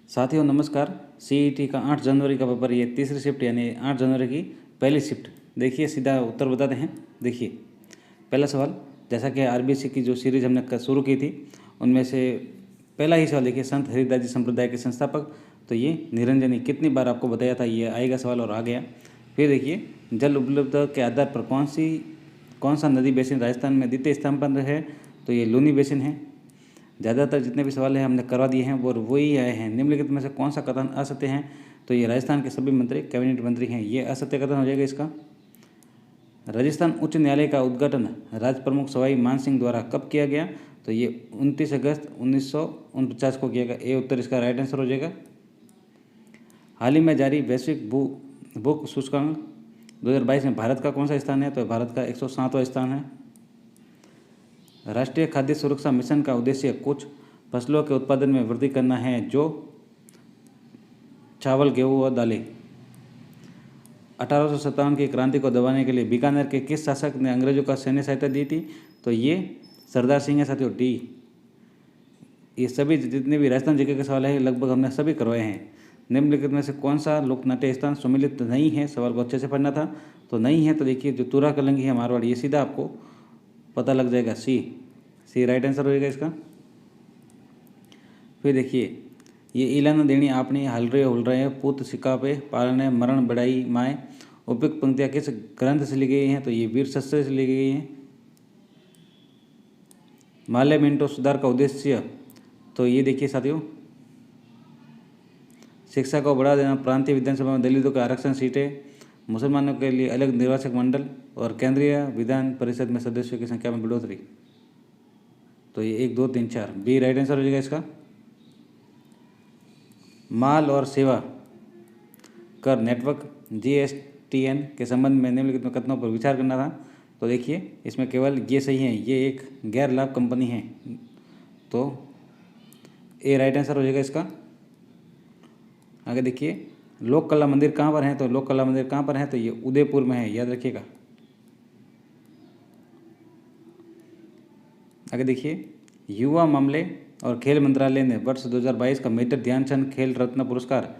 साथियों नमस्कार। सीईटी का 8 जनवरी का पेपर, ये तीसरी शिफ्ट यानी 8 जनवरी की पहली शिफ्ट। देखिए सीधा उत्तर बताते हैं। देखिए पहला सवाल, जैसा कि आरबीसी की जो सीरीज हमने शुरू की थी उनमें से पहला ही सवाल देखिए, संत हरिदास जी संप्रदाय के संस्थापक तो ये निरंजनी। कितनी बार आपको बताया था ये आएगा सवाल और आ गया। फिर देखिए, जल उपलब्धता के आधार पर कौन सा नदी बेसिन राजस्थान में द्वितीय स्थान पर है, तो ये लूनी बेसिन है। ज़्यादातर जितने भी सवाल हैं हमने करवा दिए हैं वो वही आए हैं। निम्नलिखित में से कौन सा कथन असत्य है, तो ये राजस्थान के सभी मंत्री कैबिनेट मंत्री हैं, ये असत्य कथन हो जाएगा इसका। राजस्थान उच्च न्यायालय का उद्घाटन राज प्रमुख सवाई मान सिंह द्वारा कब किया गया, तो ये 29 अगस्त 1949 को किया गया। ये उत्तर इसका राइट आंसर हो जाएगा। हाल ही में जारी वैश्विक भूख सूचकांक 2022 में भारत का कौन सा स्थान है, तो भारत का 107वां स्थान है। राष्ट्रीय खाद्य सुरक्षा मिशन का उद्देश्य कुछ फसलों के उत्पादन में वृद्धि करना है, जो चावल, गेहूं और दालें। 1857 की क्रांति को दबाने के लिए बीकानेर के किस शासक ने अंग्रेजों का सैन्य सहायता दी थी, तो ये सरदार सिंह है साथियों, डी। ये सभी जितने भी राजस्थान जीके के सवाल है लगभग हमने सभी करवाए हैं। निम्नलिखित में से कौन सा लोकनाट्य स्थान सम्मिलित नहीं है, सवाल को अच्छे से पढ़ना था। तो नहीं है तो देखिए जो तुरा कलंगी है मारवाड़, ये सीधा आपको पता लग जाएगा, सी राइट आंसर होएगा इसका। फिर देखिए, ये इलान देनी आपने हल रहे पुत सिक्का पे पालने मरण बढ़ाई माए। उपयुक्त पंक्तियाँ किस ग्रंथ से ली गई हैं, तो ये वीर शस्त्र से ली गई हैं। माल्य मिंटो सुधार का उद्देश्य, तो ये देखिए साथियों, शिक्षा को बढ़ा देना, प्रांतीय विधानसभा में दलितों के आरक्षण सीटें, मुसलमानों के लिए अलग निर्वाचक मंडल और केंद्रीय विधान परिषद में सदस्यों की संख्या में बढ़ोतरी। तो ये 1 2 3 4 बी राइट आंसर हो जाएगा इसका। माल और सेवा कर नेटवर्क जीएसटीएन के संबंध में निम्नलिखित में कथनों पर विचार करना था। तो देखिए इसमें केवल ये सही है, ये एक गैर लाभ कंपनी है, तो ए राइट आंसर हो जाएगा इसका। आगे देखिए, लोक कला मंदिर कहाँ पर है, तो लोक कला मंदिर कहाँ पर है, तो ये उदयपुर में है, याद रखिएगा। आगे देखिए, युवा मामले और खेल मंत्रालय ने वर्ष 2022 का मेजर ध्यानचंद खेल रत्न पुरस्कार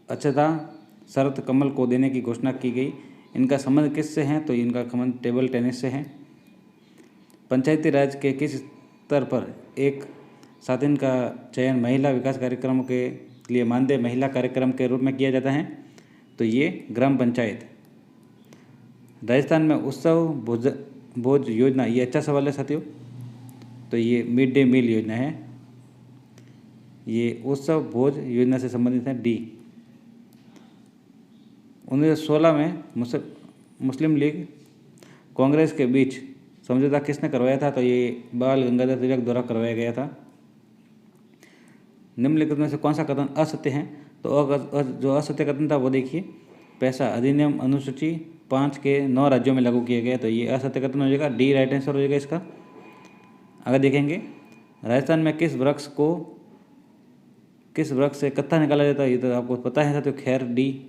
अक्षता शरत कमल को देने की घोषणा की गई। इनका संबंध किससे है, तो इनका संबंध टेबल टेनिस से है। पंचायती राज के किस स्तर पर एक साथिन का चयन महिला विकास कार्यक्रमों के लिए मानदेय महिला कार्यक्रम के रूप में किया जाता है, तो ये ग्राम पंचायत। राजस्थान में उत्सव भोज योजना, ये अच्छा सवाल है साथियों, तो ये मिड डे मील योजना है, ये उत्सव भोज योजना से संबंधित है, डी। 1916 में मुस्लिम लीग कांग्रेस के बीच समझौता किसने करवाया था, तो ये बाल गंगाधर तिलक द्वारा करवाया गया था। निम्नलिखित में से कौन सा कथन असत्य है, तो जो असत्य कथन था वो देखिए, पैसा अधिनियम अनुसूची 5 के 9 राज्यों में लागू किया गया, तो ये असत्य कथन हो जाएगा, डी राइट आंसर हो जाएगा इसका। आगे देखेंगे, राजस्थान में किस वृक्ष से कत्था निकाला जाता है, ये तो आपको पता है, तो खैर डी।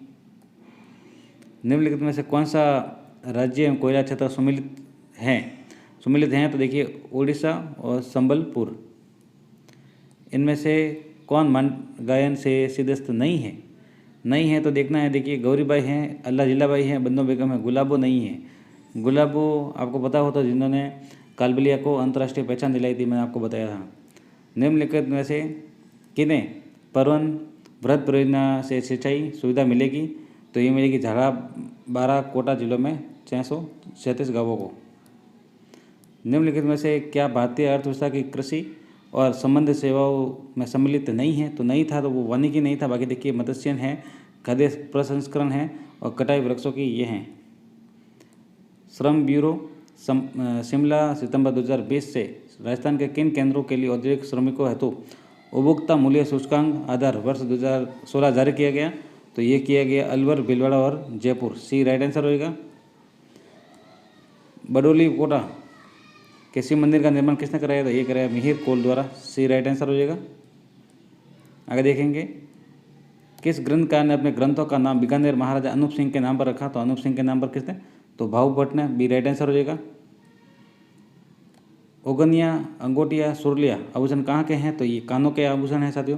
निम्नलिखित में से कौन सा राज्य एवं कोयला क्षेत्र सम्मिलित हैं, तो देखिए उड़ीसा और संबलपुर। इनमें से कौन गायन से सिद्धस्त नहीं है, तो देखना है। देखिए गौरीबाई हैं, अल्लाह जिलाबाई हैं, बंदो बेगम है, गुलाबो नहीं है। गुलाबो आपको पता हो तो जिन्होंने कालबेलिया को अंतर्राष्ट्रीय पहचान दिलाई थी, मैंने आपको बताया था। निम्नलिखित में से किन्हें परवन वृहद परियोजना से सिंचाई सुविधा मिलेगी, तो ये मिलेगी झाला बारा कोटा जिलों में 637 गाँवों को। निम्नलिखित में से क्या भारतीय अर्थव्यवस्था की कृषि और संबंध सेवाओं में सम्मिलित नहीं है, तो नहीं था, तो वो वानिकी नहीं था। बाकी देखिए मत्स्यन है, खाद्य प्रसंस्करण है और कटाई वृक्षों की ये हैं। श्रम ब्यूरो शिमला सितंबर 2020 से राजस्थान के किन केंद्रों के लिए औद्योगिक श्रमिकों हेतु उपभोक्ता मूल्य सूचकांक आधार वर्ष 2016 जारी किया गया, तो ये किया गया अलवर, भीलवाड़ा और जयपुर, सी राइट आंसर होगा। बडोली कोटा के शिव मंदिर का निर्माण किसने कराया था, ये कराया मिहिर कोल द्वारा, सी राइट आंसर हो जाएगा। आगे देखेंगे, किस ग्रंथकार ने अपने ग्रंथों का नाम बीकानेर महाराजा अनूप सिंह के नाम पर रखा, तो अनूप सिंह के नाम पर किसने, तो भाऊ भट्ट ने, बी राइट आंसर हो जाएगा। ओगनिया, अंगोटिया, सुरलिया आभूषण कहाँ के हैं, तो ये कानों के आभूषण हैं साथियों।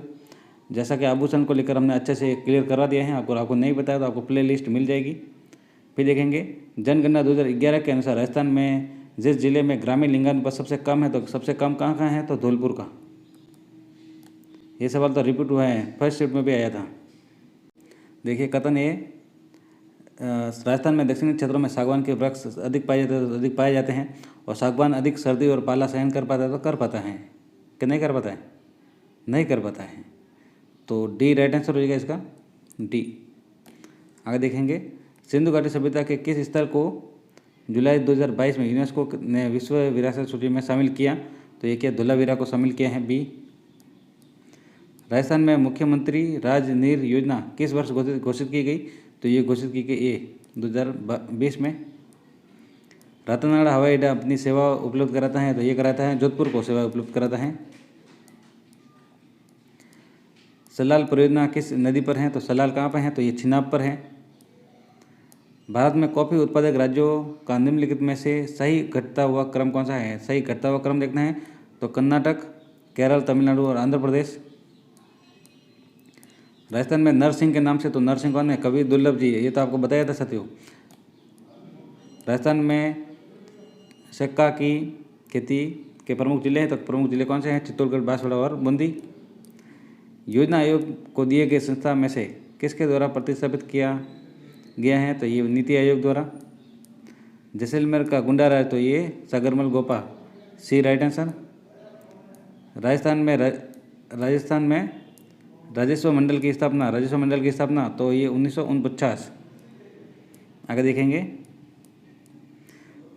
जैसा कि आभूषण को लेकर हमने अच्छे से क्लियर करवा दिया है, आपको नहीं बताया तो आपको प्ले लिस्ट मिल जाएगी। फिर देखेंगे जनगणना 2011 के अनुसार राजस्थान में जिस जिले में ग्रामीण लिंगानुपात सबसे कम है, तो सबसे कम कहाँ है, तो धौलपुर का। ये सवाल तो रिपीट हुआ है, फर्स्ट शिफ्ट में भी आया था। देखिए कथन ये, राजस्थान में दक्षिणी क्षेत्रों में सागवान के वृक्ष अधिक पाए जाते हैं और सागवान अधिक सर्दी और पाला सहन कर पाता है, तो कर पाता है कि नहीं कर पाता है, नहीं कर पाता है। तो डी राइट आंसर हो जाएगा इसका, डी। आगे देखेंगे सिंधु घाटी सभ्यता के किस स्थल को जुलाई 2022 में यूनेस्को ने विश्व विरासत सूची में शामिल किया, तो ये क्या, धोलावीरा को शामिल किया है, बी। राजस्थान में मुख्यमंत्री राजनीर योजना किस वर्ष घोषित की गई, तो ये घोषित की गई 2020 में। रातानाड़ा हवाई अड्डा अपनी सेवा उपलब्ध कराता है, तो ये कराता है जोधपुर को सेवा उपलब्ध कराता है। सलाल परियोजना किस नदी पर है, तो सलाल कहाँ पर है, तो ये चिनाब पर है। भारत में कॉफ़ी उत्पादक राज्यों का निम्नलिखित में से सही घटता हुआ क्रम कौन सा है। सही घटता हुआ क्रम देखना है तो कर्नाटक, केरल, तमिलनाडु और आंध्र प्रदेश। राजस्थान में नरसिंह के नाम से, तो नरसिंह कौन है, कवि दुर्लभ जी, ये तो आपको बताया था साथियों। राजस्थान में शक्का की खेती के प्रमुख जिले हैं, तो प्रमुख जिले कौन से हैं, चित्तौड़गढ़, बांसवाड़ा और बूंदी। योजना आयोग को दिए गए संस्था में से किसके द्वारा प्रतिस्थापित किया गया है, तो ये नीति आयोग द्वारा। जैसलमेर का गुंडा राज, तो ये सागरमल गोपा, सी राइट आंसर। राजस्थान में राजस्व मंडल की स्थापना, तो ये 1949। आगे देखेंगे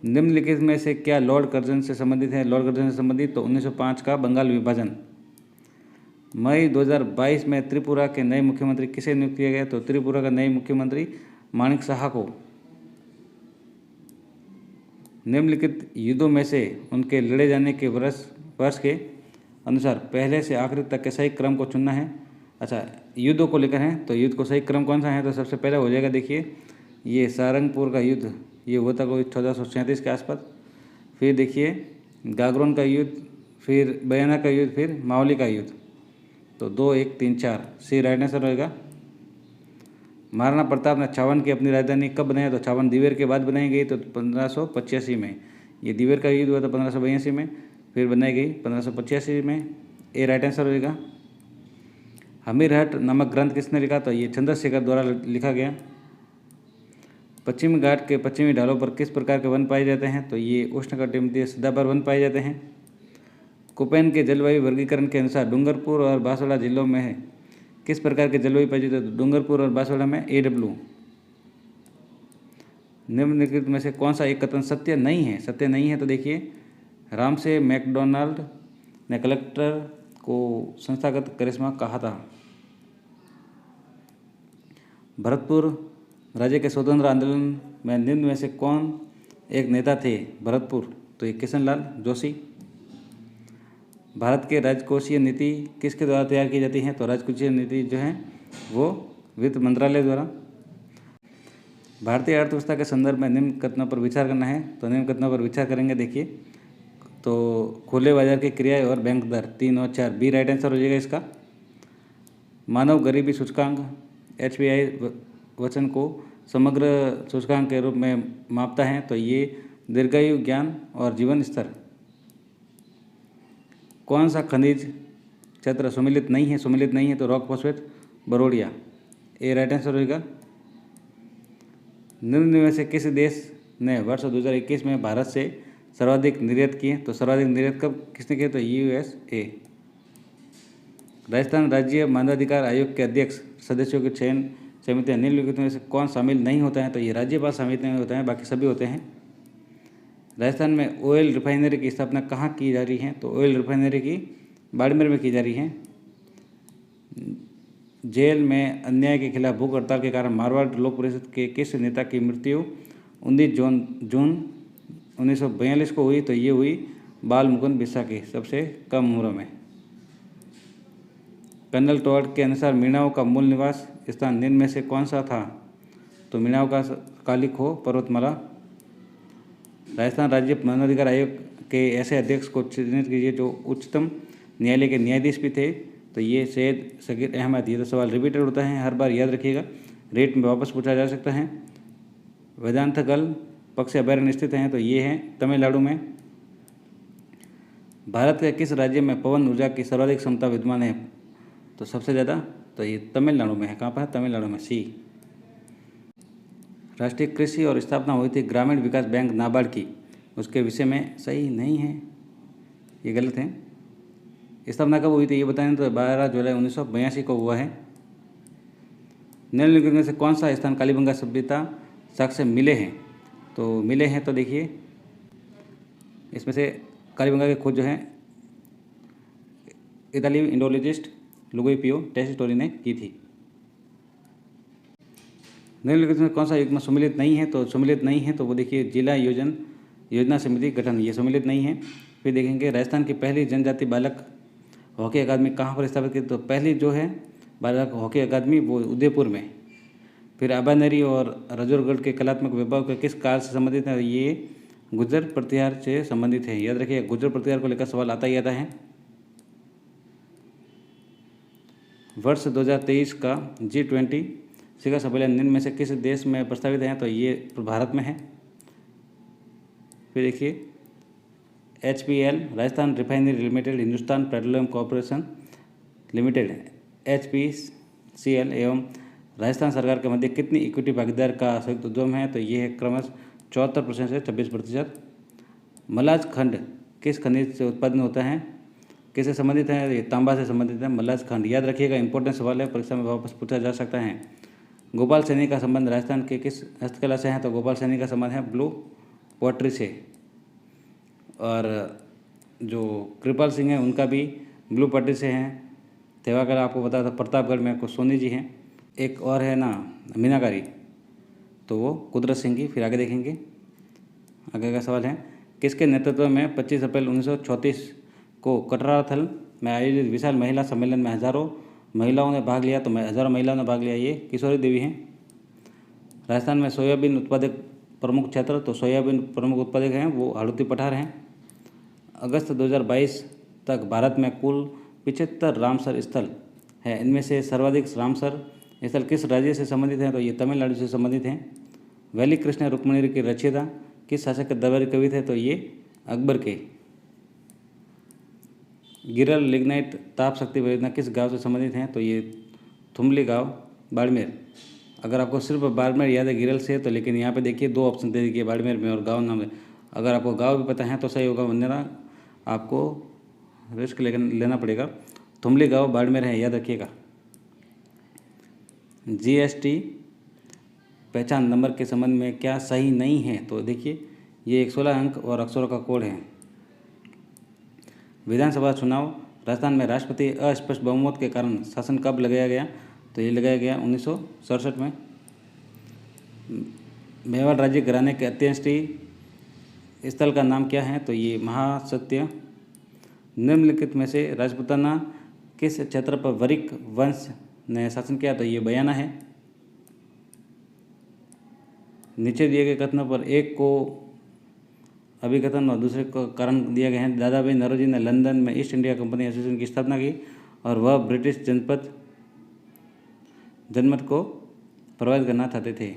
निम्नलिखित में से क्या लॉर्ड कर्जन से संबंधित है। लॉर्ड कर्जन से संबंधित, तो 1905 का बंगाल विभाजन। मई 2022 में त्रिपुरा के नए मुख्यमंत्री किसे नियुक्त किया गया, तो त्रिपुरा का नए मुख्यमंत्री माणिक साहा को। निम्नलिखित युद्धों में से उनके लड़े जाने के वर्ष के अनुसार पहले से आखिरी तक के सही क्रम को चुनना है। अच्छा, युद्धों को लेकर है, तो युद्ध को सही क्रम कौन सा है, तो सबसे पहले हो जाएगा, देखिए ये सारंगपुर का युद्ध, ये हुआ था कोई 1437 के आसपास। फिर देखिए गागरोन का युद्ध, फिर बयाना का युद्ध, फिर मावली का युद्ध, तो 2, 1, 3, 4, सी राइट आंसर रहेगा। महाराणा प्रताप ने छावन की अपनी राजधानी कब बनाया, तो छावन दिवेर के बाद बनाई गई, तो 1585 में। ये दिवेर का युद्ध हुआ था 1582 में, फिर बनाई गई 1585 में, ए राइट आंसर होगा। हमीरहट नामक ग्रंथ किसने लिखा, तो ये चंद्रशेखर द्वारा लिखा गया। पश्चिमी घाट के पश्चिमी ढालों पर किस प्रकार के वन पाए जाते हैं, तो ये उष्णकटिबंधीय सदाबहार वन पाए जाते हैं। कोपेन के जलवायु वर्गीकरण के अनुसार डूंगरपुर और बांसवाड़ा जिलों में है किस प्रकार के जलवायु पाई जाती है, तो डूंगरपुर और बांसवाड़ा में AW। निम्नलिखित में से कौन सा एक कथन सत्य नहीं है, तो देखिए राम से मैकडोनाल्ड ने कलेक्टर को संस्थागत करिश्मा कहा था। भरतपुर राज्य के स्वतंत्र आंदोलन में निम्न में से कौन एक नेता थे भरतपुर, तो ये किशन लाल जोशी। भारत के राजकोषीय नीति किसके द्वारा तैयार की जाती है, तो राजकोषीय नीति जो है वो वित्त मंत्रालय द्वारा। भारतीय अर्थव्यवस्था के संदर्भ में निम्न कथनों पर विचार करना है, तो निम्न कथनों पर विचार करेंगे। देखिए तो खुले बाजार की क्रियाएं और बैंक दर 3 और 4, बी राइट आंसर हो जाएगा इसका। मानव गरीबी सूचकांक HPI वचन को समग्र सूचकांक के रूप में मापता है, तो ये दीर्घायु, ज्ञान और जीवन स्तर। कौन सा खनिज क्षेत्र सुमिलित नहीं है, तो रॉक फॉस्फेट, बरोडिया, ए राइट आंसर होगा। निम्न में से किस देश ने वर्ष 2021 में भारत से सर्वाधिक निर्यात किए, तो सर्वाधिक निर्यात कब किसने किए, तो USA। राजस्थान राज्य मानवाधिकार आयोग के अध्यक्ष सदस्यों की चयन समिति निम्नलिखित में से कौन शामिल नहीं होता है, तो ये राज्यपाल शामिल नहीं होता है, बाकी सभी होते हैं। राजस्थान में ऑयल रिफाइनरी की स्थापना कहाँ की जा रही है, तो ऑयल रिफाइनरी की बाड़मेर में की जा रही है। जेल में अन्याय के खिलाफ भूख हड़ताल के कारण मारवाड़ लोक परिषद के किस नेता की मृत्यु 19 जून 1942 को हुई, तो ये हुई बाल मुकुंद बिस्सा की, सबसे कम उम्र में। कर्नल टॉड के अनुसार मीणाओं का मूल निवास स्थान निम्न में से कौन सा था, तो मीणाओं का कालीखो पर्वतमाला। राजस्थान राज्य मानवाधिकार आयोग के ऐसे अध्यक्ष को चिन्हित कीजिए जो उच्चतम न्यायालय के न्यायाधीश भी थे, तो तो ये सैयद सगीर अहमद। ये तो सवाल रिपीटेड होता है, हर बार याद रखिएगा, रेट में वापस पूछा जा सकता है। वेदांतगल पक्षी अभयारण्य स्थित हैं, तो ये है तमिलनाडु में। भारत के किस राज्य में पवन ऊर्जा की सर्वाधिक क्षमता विद्यमान है? तो सबसे ज़्यादा तो ये तमिलनाडु में है। कहाँ पर है? तमिलनाडु में, सी। राष्ट्रीय कृषि और स्थापना हुई थी ग्रामीण विकास बैंक नाबार्ड की, उसके विषय में सही नहीं है, ये गलत है। स्थापना कब हुई थी ये बताएं, तो 12 जुलाई 1982 को हुआ है। निम्नलिखित में से कौन सा स्थान कालीबंगा सभ्यता साक्ष्य से मिले हैं? तो मिले हैं, तो देखिए इसमें से कालीबंगा की खोज जो है इताली इंडोलॉजिस्ट लुइगी पियो टेस्टोरी ने की थी। निम्नलिखित में कौन सा युग्म सम्मिलित नहीं है? तो सम्मिलित नहीं है, तो वो देखिए जिला योजना समिति गठन, ये सम्मिलित नहीं है। फिर देखेंगे राजस्थान की पहली जनजाति बालक हॉकी अकादमी कहाँ पर स्थापित की? तो पहली जो है बालक हॉकी अकादमी वो उदयपुर में। फिर आबानेरी और रजोरगढ़ के कलात्मक विभाग के किस काल से संबंधित है? ये गुर्जर प्रतिहार से संबंधित है। याद रखिए, गुर्जर प्रतिहार को लेकर सवाल आता ही आता है। वर्ष 2023 का G20 शिखर सम्मेलन निम्न में से किस देश में प्रस्तावित है? तो ये भारत में है। फिर देखिए HPL Rajasthan refinery limited, Hindustan petroleum corporation limited HPCL एवं राजस्थान सरकार के मध्य कितनी इक्विटी भागीदार का संयुक्त उद्यम है? तो ये है क्रमशः 74% से 26%। मलाज खंड किस खनिज से उत्पादन होता है? किससे संबंधित है? ये तांबा से संबंधित है मलाज खंड। याद रखिएगा, इंपॉर्टेंट सवाल है, परीक्षा में वापस पूछा जा सकता है। गोपाल सैनी का संबंध राजस्थान के किस हस्तकला से है? तो गोपाल सैनी का संबंध है ब्लू पॉटरी से। और जो कृपाल सिंह है उनका भी ब्लू पॉटरी से है। तेवागढ़ आपको पता था, प्रतापगढ़ में कुछ सोनी जी हैं। एक और है ना मीनाकारी, तो वो कुदरत सिंह की। फिर आगे देखेंगे, आगे का सवाल है किसके नेतृत्व में 25 अप्रैल 1934 को कटराथल में आयोजित विशाल महिला सम्मेलन में हजारों महिलाओं ने भाग लिया? तो हजारों महिलाओं ने भाग लिया, ये किशोरी देवी हैं। राजस्थान में सोयाबीन उत्पादक प्रमुख क्षेत्र, तो सोयाबीन प्रमुख उत्पादक हैं वो हाड़ौती पठार हैं। अगस्त 2022 तक भारत में कुल 75 रामसर स्थल है, इनमें से सर्वाधिक रामसर स्थल किस राज्य से संबंधित हैं? तो ये तमिलनाडु से संबंधित हैं। वैली कृष्ण रुक्मिणी की रचयिता किस शासक के दरबारी कवि थे? तो ये अकबर के। गिरल लिग्नाइट ताप शक्ति परियोजना किस गांव से संबंधित हैं? तो ये थुमली गांव, बाड़मेर। अगर आपको सिर्फ बाड़मेर याद है गिरल से, तो लेकिन यहाँ पे देखिए 2 ऑप्शन दे दीजिए, बाड़मेर में और गांव नाम है। अगर आपको गांव भी पता है तो सही होगा, वरना आपको रिस्क लेना पड़ेगा। थुमली गांव बाड़मेर है, याद रखिएगा। GST पहचान नंबर के संबंध में क्या सही नहीं है? तो देखिए ये 16 अंक और अक्षरों का कोड है। विधानसभा चुनाव राजस्थान में राष्ट्रपति अस्पष्ट बहुमत के कारण शासन कब लगाया गया? तो ये लगाया गया 1967 में। मेवाड़ राज्य घराने के अंत्येष्टि स्थल का नाम क्या है? तो ये महासत्य। निम्नलिखित में से राजपूताना किस क्षेत्र पर वरिक वंश ने शासन किया? तो ये बयाना है। नीचे दिए गए कथनों पर एक को अभिकथन और दूसरे को कारण दिया गया है। दादा भाई नौरोजी ने लंदन में ईस्ट इंडिया कंपनी एसोसिएशन की स्थापना की और वह ब्रिटिश जनमत को प्रभावित करना चाहते थे।